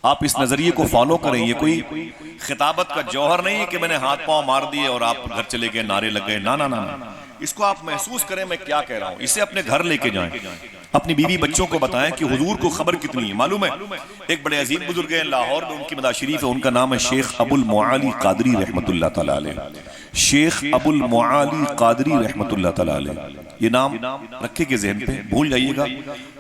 آپ اس نظریے کو فالو کریں. یہ کوئی خطابت کا جوہر نہیں ہے کہ میں نے ہاتھ پاؤں مار دیے اور آپ گھر چلے گئے نعرے لگ گئے. نا نا نا, اس کو آپ محسوس کریں میں کیا کہہ رہا ہوں. اسے اپنے گھر لے کے جائیں, اپنی بیوی بچوں کو بتائیں کہ حضور کو خبر کتنی ہے. معلوم ہے ایک بڑے عظیم بزرگ ہیں لاہور میں, ان کی مدار شریف ہے, ان کا نام ہے شیخ ابو المعالی قادری رحمت اللہ تعالیٰ علیہ. شیخ ابو المعالی قادری رحمت اللہ تعالیٰ علیہ, یہ نام رکھے کے ذہن پہ, بھول جائیے گا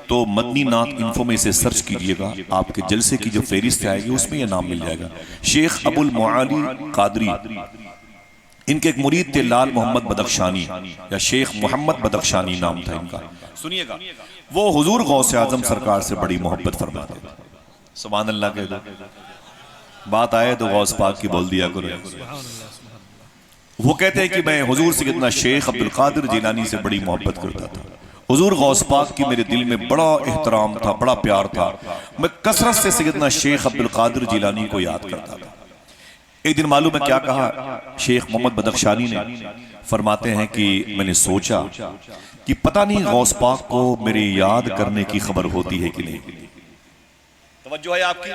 تو مدنی نعت انفو میں اسے سرچ کیجئے گا, آپ کے جلسے کی جو فہرست آئے گی اس میں یہ نام مل جائے گا. شیخ ابو المعالی قادری, ان کے ایک مرید تھے لال محمد بدخشانی یا شیخ محمد بدخشانی نام تھا ان کا. سنیے گا, وہ حضور غوث اعظم سرکار سے بڑی محبت فرماتے تھے. سبحان اللہ کہہ دو, بات آئے تو غوث پاک کی بول دیا کرو. وہ کہتے ہیں کہ میں حضور سیدنا شیخ عبدالقادر جیلانی سے بڑی محبت کرتا تھا. حضور غوث پاک کی میرے دل میں بڑا احترام تھا, بڑا پیار تھا. میں کثرت سے سیدنا شیخ عبدالقادر جیلانی کو یاد کرتا تھا. ایک دن معلوم ہے کیا کہا شیخ محمد بدخشانی نے, فرماتے ہیں کہ میں نے سوچا کہ پتہ نہیں غوث پاک کو میرے یاد کرنے کی خبر ہوتی ہے کہ نہیں. توجہ ہے آپ کی,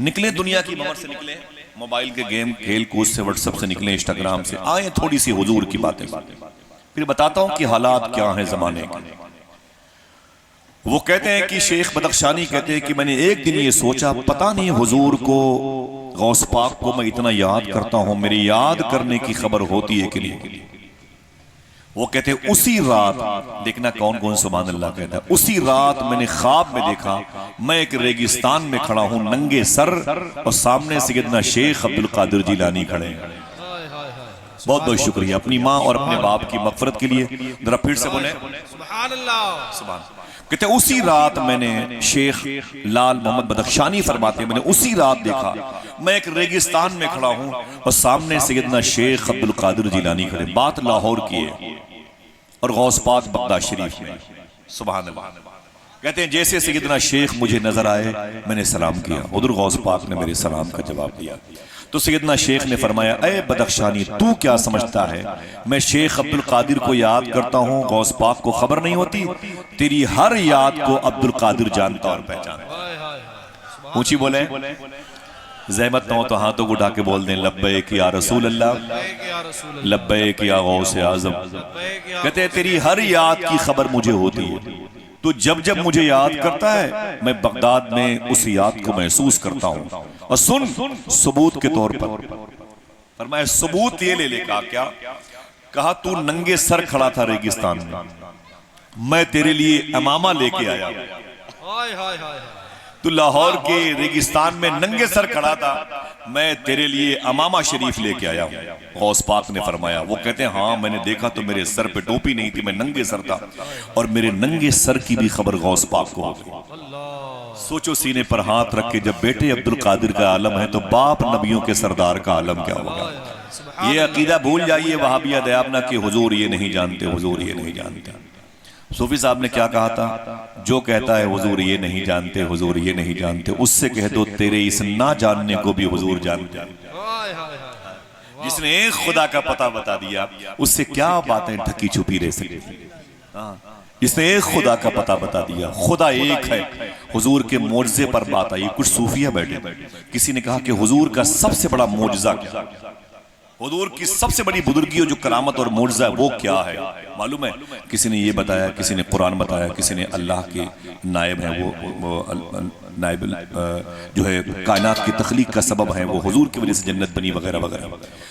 نکلے دنیا کی ممر سے, نکلے موبائل کے گیم کھیل کود سے, واٹس ایپ سے نکلے, انسٹاگرام سے, آئیں تھوڑی سی حضور کی باتیں, پھر بتاتا ہوں کہ حالات کیا ہیں زمانے کے. وہ کہتے ہیں کہ شیخ بدخشانی کہتے ہیں کہ میں نے ایک دن یہ سوچا پتہ نہیں حضور کو غوث پاک کو میں اتنا یاد کرتا ہوں, میری یاد کرنے کی خبر ہوتی ہے کہ نہیں. وہ کہتے ہیں اسی رات, دیکھنا کون کون سبحان اللہ کہتا ہے, اسی رات میں نے خواب میں دیکھا میں ایک ریگستان میں کھڑا ہوں ننگے سر, اور سامنے سیدنا شیخ عبدالقادر جیلانی کھڑے ہیں. بہت بہت شکریہ اپنی ماں اور اپنے باپ کی مغفرت کے لیے. ذرا پھر سے بولیں سبحان اللہ. سبحان اللہ. کہتے ہیں اسی رات میں نے, شیخ لال محمد بدخشانی فرماتے ہیں, میں نے اسی رات دیکھا میں ایک ریگستان میں کھڑا ہوں اور سامنے سیدنا شیخ عبدالقادر جیلانی کھڑے. بات لاہور کی ہے اور غوث پاک بغداد شریف میں. سبحان اللہ. کہتے ہیں جیسے سیدنا شیخ مجھے نظر آئے میں نے سلام کیا, حضور غوث پاک نے میرے سلام کا جواب دیا. تو سیدنا شیخ نے فرمایا اے بدخشانی تو کیا سمجھتا ہے میں شیخ عبدالقادر کو یاد کرتا ہوں, غوث پاک کو خبر نہیں ہوتی؟ تیری ہر یاد کو عبدالقادر جانتا اور پہچانتا. اونچی بولیں, زحمت نہ ہو تو ہاتھوں کو اٹھا کے بول دیں لبیک یا رسول اللہ, لبیک یا غوث اعظم. کہتے ہیں تیری ہر یاد کی خبر مجھے ہوتی ہے, تو جب جب مجھے یاد کرتا ہے میں بغداد میں اس یاد کو محسوس کرتا ہوں. اور سن ثبوت کے طور پر فرمایا, ثبوت یہ لے لے. کہا کہا تو ننگے سر کھڑا تھا ریگستان میں تیرے لیے امامہ لے کے آیا. تو لاہور کے ریگستان میں ننگے سر کھڑا تھا, میں تیرے لیے امامہ شریف لے کے آیا ہوں. غوث پاک نے فرمایا, وہ کہتے ہیں ہاں میں نے دیکھا تو میرے سر پہ ٹوپی نہیں تھی, میں ننگے سر تھا, اور میرے ننگے سر کی بھی خبر غوث پاک کو ہو گئی. سوچو سینے پر ہاتھ رکھ کے, جب بیٹے عبدالقادر کا عالم ہے تو باپ نبیوں کے سردار کا عالم کیا ہوگا. یہ عقیدہ بھول جائیے وہابیہ دیابنا کہ حضور یہ نہیں جانتے, حضور یہ نہیں جانتے. صوفی صاحب نے کیا کہا تھا, جو کہتا ہے حضور یہ نہیں جانتے, حضور یہ نہیں جانتے, اس سے کہہ دو تیرے اس نہ جاننے کو بھی حضور جانتے. جس نے ایک خدا کا پتہ بتا دیا اس سے کیا باتیں ڈھکی چھپی رہ سکتی. جس نے ایک خدا کا پتہ بتا دیا, خدا ایک ہے. حضور کے معجزے پر بات آئی, کچھ صوفیہ بیٹھے, کسی نے کہا کہ حضور کا سب سے بڑا معجزہ کیا, حضور کی سب سے بڑی بزرگی جو کرامت اور معجزہ ہے وہ کیا ہے. معلوم ہے کسی نے یہ بتایا, کسی نے قرآن بتایا, کسی نے اللہ کے نائب ہیں, وہ نائب جو ہے کائنات کی تخلیق کا سبب ہے, وہ حضور کی وجہ سے جنت بنی وغیرہ وغیرہ.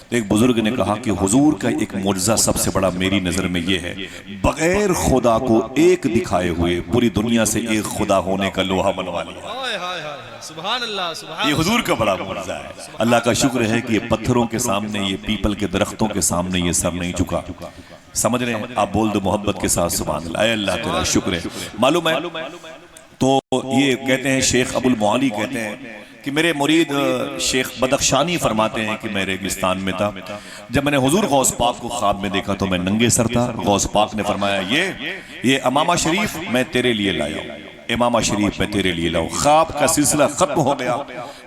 تو ایک بزرگ نے کہا کہ حضور کا ایک معجزہ سب سے بڑا میری نظر میں یہ ہے, بغیر خدا کو ایک دکھائے ہوئے پوری دنیا سے ایک خدا ہونے کا لوہا بنوا لیا. یہ حضور کا بڑا معجزہ ہے. اللہ کا شکر ہے کہ یہ پتھروں کے سامنے, یہ پیپل کے درختوں کے سامنے یہ سر نہیں جھکا. سمجھ رہے ہیں آپ, بول دو محبت کے ساتھ سبحان اللہ. اے اللہ تیرا شکر ہے. معلوم ہے تو یہ کہتے ہیں شیخ ابو المعالی کہتے ہیں کہ میرے مرید شیخ بدخشانی فرماتے ہیں کہ میں ریگستان میں تھا, جب میں نے حضور غوث پاک کو خواب میں دیکھا تو میں ننگے سر تھا. غوث پاک نے فرمایا یہ امامہ شریف میں تیرے لیے لایا ہوں, امامہ شریف میں تیرے لیے لاؤں. خواب کا سلسلہ ختم ہو گیا.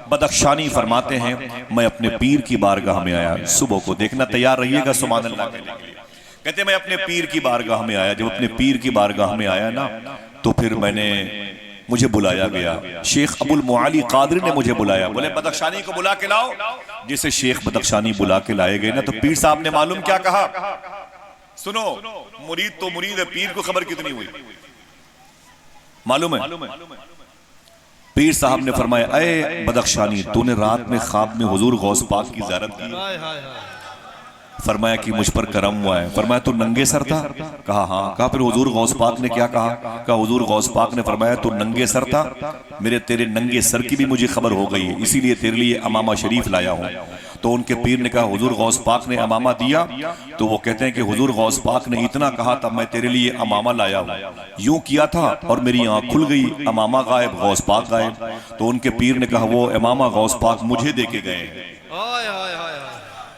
بدخشانی فرماتے ہیں میں اپنے پیر کی بارگاہ میں آیا. صبح کو دیکھنا تیار رہیے گا سبحان اللہ کہنے کے لیے. کہتے ہیں میں اپنے پیر کی بارگاہ میں آیا. جب اپنے پیر کی بارگاہ میں آیا نا تو پھر میں نے مجھے بلایا گیا، شیخ ابو المعالی قادری نے مجھے بلایا، بولے بدخشانی کو بلا کے لاؤ۔ جسے شیخ بدخشانی بلا کے لائے گئے نا تو پیر صاحب نے معلوم کیا کہا؟ سنو، مرید تو مرید ہے، پیر کو خبر کتنی ہوئی معلوم ہے؟ پیر صاحب نے فرمایا اے بدخشانی، تو نے رات میں خواب میں حضور غوث پاک کی زیارت کی؟ فرمایا کہ مجھ پر کرم ہوا ہے۔ فرمایا تو ننگے سر تھا؟ کہا ہاں۔ کہا پھر حضور غوث پاک نے کیا کہا؟ کہا حضور غوث پاک نے فرمایا تو ننگے سر تھا، میرے تیرے ننگے سر کی بھی مجھے خبر ہو گئی ہے، اسی لیے تیرے لیے امامہ شریف لایا ہوں۔ تو ان کے پیر نے کہا حضور غوث پاک نے امامہ دیا؟ تو وہ کہتے ہیں کہ حضور غوث پاک نے اتنا کہا تھا میں تیرے لیے امامہ لایا ہوں، یوں کیا تھا اور میری آنکھ کھل گئی، امامہ غائب غوث پاک غائب۔ تو ان کے پیر نے کہا وہ امامہ غوث پاک مجھے دے کے گئے ہیں۔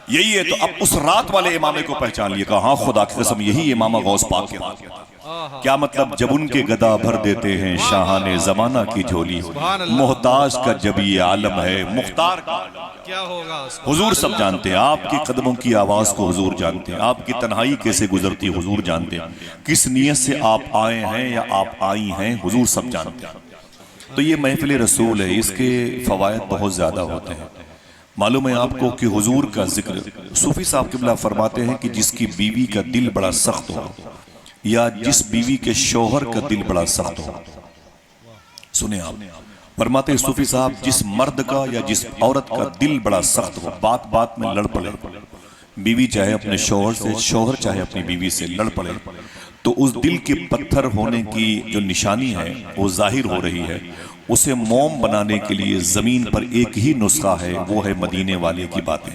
یہی ہے، تو اب اس رات والے امامے کو پہچان لیا، کہا ہاں خدا کی قسم یہی امامہ غوث پاک کے پاس تھا۔ کیا مطلب؟ جب ان کے گدا بھر دیتے ہیں شاہان زمانہ کی جھولی، محتاج کا جب یہ عالم ہے مختار کا کیا ہوگا؟ حضور سب جانتے ہیں، آپ کی قدموں کی آواز کو حضور جانتے ہیں، آپ کی تنہائی کیسے گزرتی حضور جانتے ہیں، کس نیت سے آپ آئے ہیں یا آپ آئی ہیں حضور سب جانتے ہیں۔ تو یہ محفل رسول ہے، اس کے فوائد بہت زیادہ ہوتے ہیں۔ معلوم ہے آپ کو کہ حضور کا ذکر، صوفی صاحب قبلہ فرماتے ہیں کہ جس کی بیوی کا دل بڑا سخت ہو یا جس بیوی کے شوہر کا دل بڑا سخت ہو، سنیں آپ، فرماتے ہیں صوفی صاحب جس مرد کا یا جس عورت کا دل بڑا سخت ہو، بات بات میں لڑ پڑے، بیوی چاہے اپنے شوہر سے، شوہر چاہے اپنی بیوی سے لڑ پڑے، تو اس دل کے پتھر ہونے کی جو نشانی ہے وہ ظاہر ہو رہی ہے۔ اسے موم بنانے کے لیے زمین پر ایک ہی نسخہ ہے، وہ ہے مدینے والے کی باتیں۔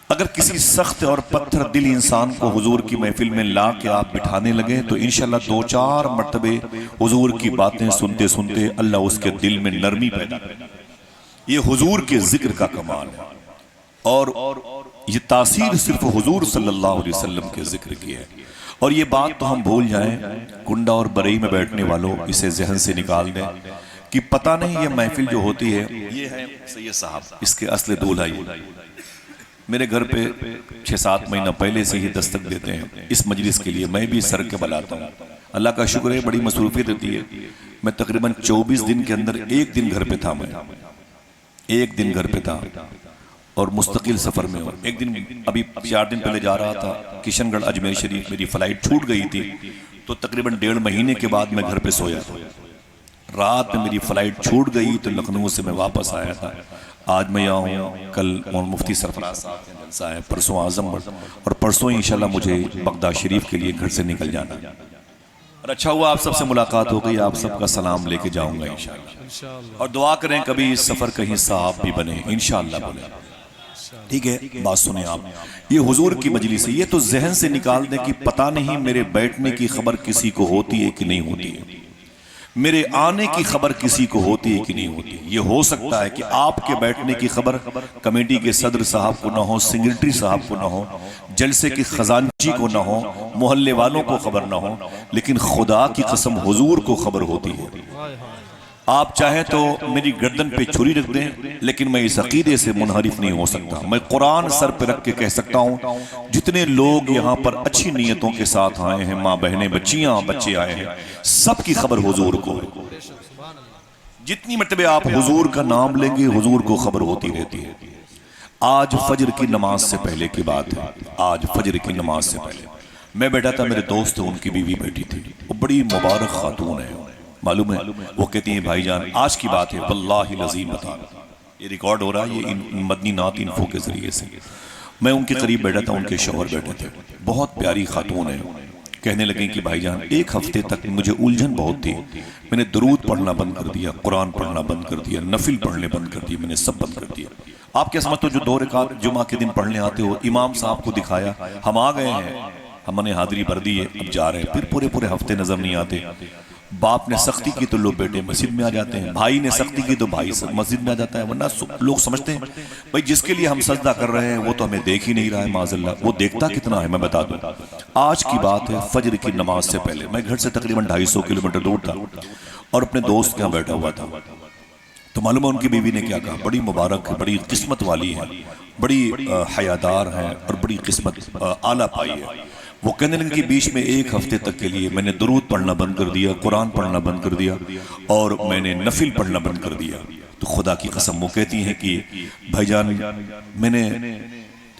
اگر کسی سخت اور پتھر دل انسان کو حضور کی محفل میں لا کے آپ بٹھانے لگے تو انشاءاللہ 2-4 مرتبے حضور کی باتیں سنتے سنتے اللہ اس کے دل میں نرمی پیدا کرے۔ یہ حضور کے ذکر کا کمال ہے، اور یہ تاثیر صرف حضور صلی اللہ علیہ وسلم کے ذکر کی ہے۔ اور یہ بات تو ہم بھول جائیں، کنڈا اور برئی میں بیٹھنے والوں اسے ذہن سے نکال دیں کہ پتہ نہیں یہ محفل جو ہوتی ہے، یہ ہے سید صاحب، اس کے اصل دولہا یہ میرے گھر پہ 6-7 مہینہ پہلے سے ہی دستک دیتے ہیں اس مجلس کے لیے، میں بھی سر کے بل آتا ہوں۔ اللہ کا شکر ہے بڑی مصروفیت ہوتی ہے، میں تقریباً 24 دن کے اندر ایک دن گھر پہ تھا، میں ایک دن گھر پہ تھا اور مستقل سفر میں ہوں۔ ایک دن ابھی 4 دن پہلے جا رہا تھا کشن گڑھ اجمیر شریف، میری فلائٹ چھوٹ گئی تھی، تو تقریباً 1.5 مہینے کے بعد میں گھر پہ سویا تھا۔ رات میں میری فلائٹ چھوٹ گئی تو لکھنؤ سے میں واپس آیا تھا۔ آج میں یہاں ہوں، کل مفتی سرفراز صاحب کا جلسہ ہے، پرسوں اعظم گڑھ، اور پرسوں انشاءاللہ مجھے بغداد شریف کے لیے گھر سے نکل جانا ہے۔ اور اچھا ہوا آپ سب سے ملاقات ہو گئی، آپ سب کا سلام لے کے جاؤں گا انشاءاللہ، اور دعا کریں کبھی اس سفر کہیں صاحب بھی بنے انشاءاللہ بولے۔ ٹھیک ہے، بات سنیں آپ، یہ حضور کی مجلس ہے، یہ تو ذہن سے نکال دیں کہ پتہ نہیں میرے بیٹھنے کی خبر کسی کو ہوتی ہے کہ نہیں ہوتی ہے، میرے آنے کی خبر کسی کو ہوتی ہے کہ نہیں ہوتی۔ یہ ہو سکتا ہے کہ آپ کے بیٹھنے کی خبر کمیٹی کے صدر صاحب کو نہ ہو، سیکریٹری صاحب کو نہ ہو، جلسے کی خزانچی کو نہ ہو، محلے والوں کو خبر نہ ہو، لیکن خدا کی قسم حضور کو خبر ہوتی ہے۔ آپ چاہیں تو میری گردن پہ چھری رکھ دیں، لیکن میں اس عقیدے سے منحرف نہیں ہو سکتا۔ میں قرآن سر پہ رکھ کے کہہ سکتا ہوں جتنے لوگ یہاں پر اچھی نیتوں کے ساتھ آئے ہیں، ماں بہنیں بچیاں بچے آئے ہیں، سب کی خبر حضور کو۔ جتنی مرتبہ آپ حضور کا نام لیں گے حضور کو خبر ہوتی رہتی ہے۔ آج فجر کی نماز سے پہلے کی بات ہے، آج فجر کی نماز سے پہلے میں بیٹھا تھا، میرے دوست ان کی بیوی بیٹھی تھی، وہ بڑی مبارک خاتون ہے، معلوم ہے، وہ کہتی ہیں بھائی جان آج کی بات ہے واللہ العظیم بتا رہا، یہ ریکارڈ ہو رہا ہے یہ مدنی نعت انفو کے ذریعے سے، میں ان کے قریب بیٹھا تھا، ان کے شوہر بیٹھے تھے، بہت پیاری خاتون ہے، کہنے لگیں کہ بھائی جان 1 ہفتے تک مجھے الجھن بہت تھی، میں نے درود پڑھنا بند کر دیا، قرآن پڑھنا بند کر دیا، نفل پڑھنے بند کر دیا، میں نے سب بند کر دیا۔ آپ کیا سمجھتے ہو جو 2 رکعت جمعہ کے دن پڑھنے آتے ہو، امام صاحب کو دکھایا ہم آ گئے ہیں، ہم نے حاضری بھر دی ہے، اب جا رہے ہیں، پھر پورے ہفتے نظر نہیں آتے۔ باپ نے سختی کی تو لوگ بیٹے مسجد میں آ جاتے ہیں، بھائی نے سختی کی تو بھائی مسجد میں آ جاتا ہے، ورنہ لوگ سمجھتے ہیں بھائی جس کے لیے ہم سجدہ کر رہے ہیں وہ تو ہمیں دیکھ ہی نہیں رہا ہے، معاذ اللہ وہ دیکھتا کتنا ہے میں بتا دوں۔ آج کی بات ہے فجر کی نماز سے پہلے میں گھر سے تقریباً 250 کلومیٹر دور تھا اور اپنے دوست کے یہاں بیٹھا ہوا تھا، تو معلوم ہے ان کی بیوی نے کیا کہا، بڑی مبارک ہے، بڑی قسمت والی ہے، بڑی حیادار ہے اور بڑی قسمت اعلیٰ پائی ہے، وہ کہنے لگے کہ بیچ میں ایک ہفتے تک کے لیے میں نے درود پڑھنا بند کر دیا، قرآن پڑھنا بند کر دیا، اور میں نے نفل پڑھنا بند کر دیا۔ تو خدا کی قسم وہ کہتی ہیں کہ بھائی جان میں نے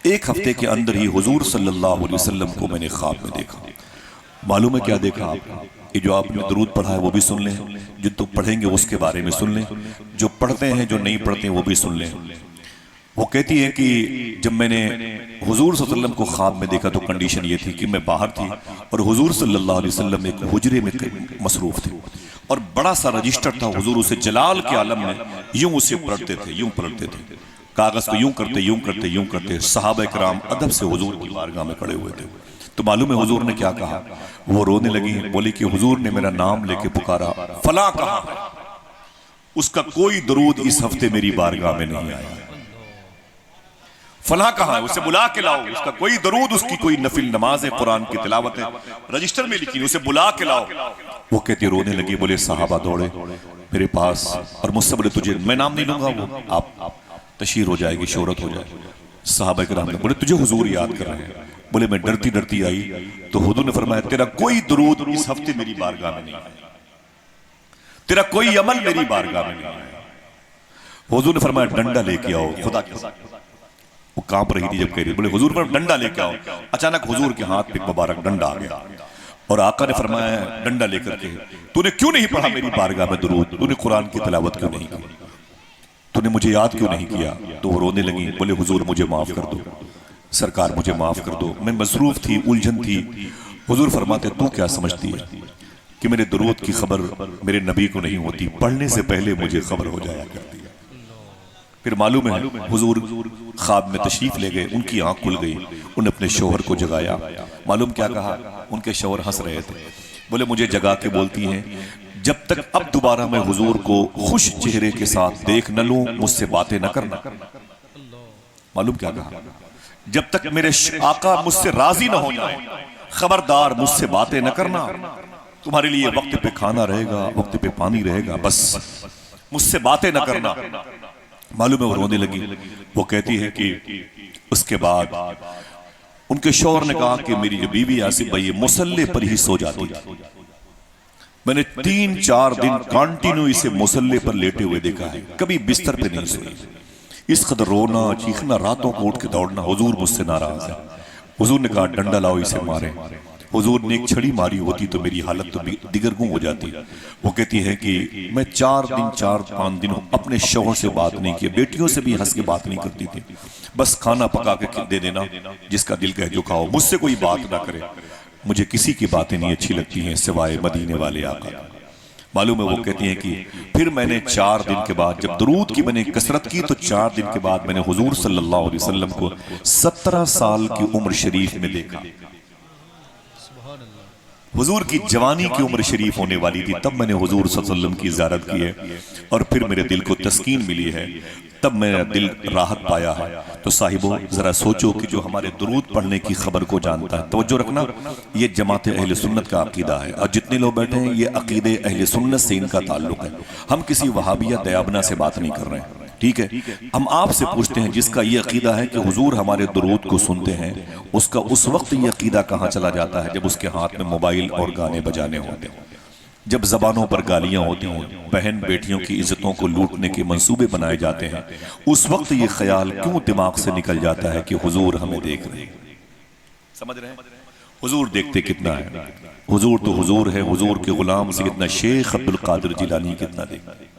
ایک ہفتے کے اندر ہی حضور صلی اللہ علیہ وسلم کو میں نے خواب میں دیکھا۔ معلوم ہے کیا دیکھا آپ؟ یہ جو آپ نے درود پڑھا ہے وہ بھی سن لیں، جو تو پڑھیں گے اس کے بارے میں سن لیں، جو پڑھتے ہیں جو نہیں پڑھتے ہیں وہ بھی سن لیں۔ وہ کہتی ہے کہ جب میں نے حضور صلی اللہ علیہ وسلم کو خواب میں دیکھا تو کنڈیشن یہ تھی کہ میں باہر تھی اور حضور صلی اللہ علیہ وسلم ایک حجرے میں مصروف تھے، اور بڑا سا رجسٹر تھا، حضور اسے جلال کے عالم میں یوں اسے پلٹتے تھے، یوں پلٹتے تھے، کاغذ کو یوں کرتے یوں کرتے یوں کرتے۔ صحابہ کرام ادب سے حضور کی بارگاہ میں کھڑے ہوئے تھے۔ تو معلوم ہے حضور نے کیا کہا؟ وہ رونے لگی، بولی کہ حضور نے میرا نام لے کے پکارا، فلاں کہاں ہے؟ اس کا کوئی درود اس ہفتے میری بارگاہ میں نہیں آیا۔ فلاں کہاں ہے؟ اسے بلا کے لاؤ، اس کا کوئی درود، اس کی کوئی نفل نماز ہے، قرآن کی تلاوت ہے، رجسٹر میں لکھی، اسے بلا کے لاؤ۔ وہ کہتی رونے لگی، بولے صحابہ دوڑے میرے پاس اور مجھ سے بولے تجھے میں نام نہیں لوں گا، وہ آپ تشہیر ہو جائے گی، شہرت ہو جائے گی۔ صحابہ کرام نے بولے تجھے حضور یاد کر رہے ہیں۔ بولے میں ڈرتی ڈرتی آئی تو حضور نے فرمایا تیرا کوئی درود اس ہفتے میری بارگاہ میں نہیں آیا، تیرا کوئی عمل میری بارگاہ میں نہیں آیا۔ حضور نے فرمایا ڈنڈا لے کے آؤ۔ خدا کی وہ کانپ رہی تھی جب کہہ رہی، بولے حضور پر ڈنڈا لے کے آؤ۔ اچانک حضور کے ہاتھ پہ مبارک ڈنڈا آ گیا، اور آقا نے فرمایا ڈنڈا لے کر کے تو نے کیوں نہیں پڑھا میری بارگاہ میں درود؟ تو نے قرآن کی تلاوت کیوں نہیں کی؟ تو نے مجھے یاد کیوں نہیں کیا؟ تو وہ رونے لگی، بولے حضور مجھے معاف کر دو، سرکار مجھے معاف کر دو، میں مصروف تھی، الجھن تھی۔ حضور فرماتے تو کیا سمجھتی ہے کہ میرے درود کی خبر میرے نبی کو نہیں ہوتی، پڑھنے سے پہلے مجھے خبر ہو جایا کرتی ہے۔ پھر معلوم ہے حضور خواب میں تشریف لے گئے، ان کی آنکھ کھل گئی، انہوں نے اپنے شوہر کو جگایا۔ معلوم کیا کہا؟ ان کے شوہر ہنس رہے تھے، بولے مجھے جگا کے بولتی ہیں جب تک اب دوبارہ میں حضور کو خوش چہرے کے ساتھ دیکھ نہ لوں مجھ سے باتیں نہ کرنا۔ معلوم کیا کہا؟ جب تک میرے آقا مجھ سے راضی نہ ہو جائے خبردار مجھ سے باتیں نہ کرنا، تمہارے لیے وقت پہ کھانا رہے گا، وقت پہ پانی رہے گا، بس مجھ سے باتیں نہ کرنا۔ معلوم ہے وہ رونے لگی۔ وہ کہتی ہے کہ اس کے بعد ان کے شوہر نے کہا کہ میری جو بیوی آصف بھائی مصلے پر ہی سو جاتی تھی، میں نے 3-4 دن کانٹینیو اسے مصلے پر لیٹے ہوئے دیکھا ہے، کبھی بستر پہ نہیں سوئی۔ اس قدر رونا چیخنا، راتوں کو اٹھ کے دوڑنا، حضور مجھ سے ناراض ہے۔ حضور نے کہا ڈنڈا لاؤ اسے مارے۔ حضور نے ایک چھڑی ماری ہوتی تو میری حالت تو دیگرگوں ہو جاتی۔ وہ کہتی ہے کہ میں 4-5 دن اپنے شوہر سے بات نہیں کی، بیٹیوں سے بھی ہنس کے بات نہیں کرتی تھی، بس کھانا پکا کے دے دینا، جس کا دل کہے جو کھاؤ، مجھ سے کوئی بات نہ کرے۔ مجھے کسی کی باتیں نہیں اچھی لگتی ہیں سوائے مدینے والے آقا۔ معلوم ہے وہ کہتی ہیں کہ پھر میں نے 4 دن کے بعد جب درود کی میں نے کثرت کی تو 4 دن کے بعد میں نے حضور صلی اللہ علیہ وسلم کو 17 سال کی عمر شریف میں دیکھا۔ حضور کی جوانی کی عمر شریف ہونے والی تھی، تب میں نے حضور صلی اللہ علیہ وسلم کی زیارت کی ہے، اور پھر میرے دل کو تسکین ملی ہے، تب میرا دل راحت پایا ہے۔ تو صاحبوں ذرا سوچو کہ جو ہمارے درود پڑھنے کی خبر کو جانتا ہے، توجہ رکھنا، یہ جماعت اہل سنت کا عقیدہ ہے، اور جتنے لوگ بیٹھے ہیں یہ عقیدے اہل سنت سے ان کا تعلق ہے۔ ہم کسی وہابیہ دیابنا سے بات نہیں کر رہے ہیں، ٹھیک ہے؟ ہم آپ سے پوچھتے ہیں جس کا یہ عقیدہ ہے کہ حضور ہمارے درود کو سنتے ہیں، اس کا اس وقت یہ عقیدہ کہاں چلا جاتا ہے جب اس کے ہاتھ میں موبائل اور گانے بجانے ہوتے ہیں، جب زبانوں پر گالیاں ہوتی ہیں، بہن بیٹیوں کی عزتوں کو لوٹنے کے منصوبے بنائے جاتے ہیں، اس وقت یہ خیال کیوں دماغ سے نکل جاتا ہے کہ حضور ہمیں دیکھ رہے ہیں؟ سمجھ رہے ہیں؟ حضور دیکھتے کتنا ہے؟ حضور تو حضور ہے، حضور کے غلام سیدنا شیخ عبد القادر جیلانی کتنا دیکھتے ہیں۔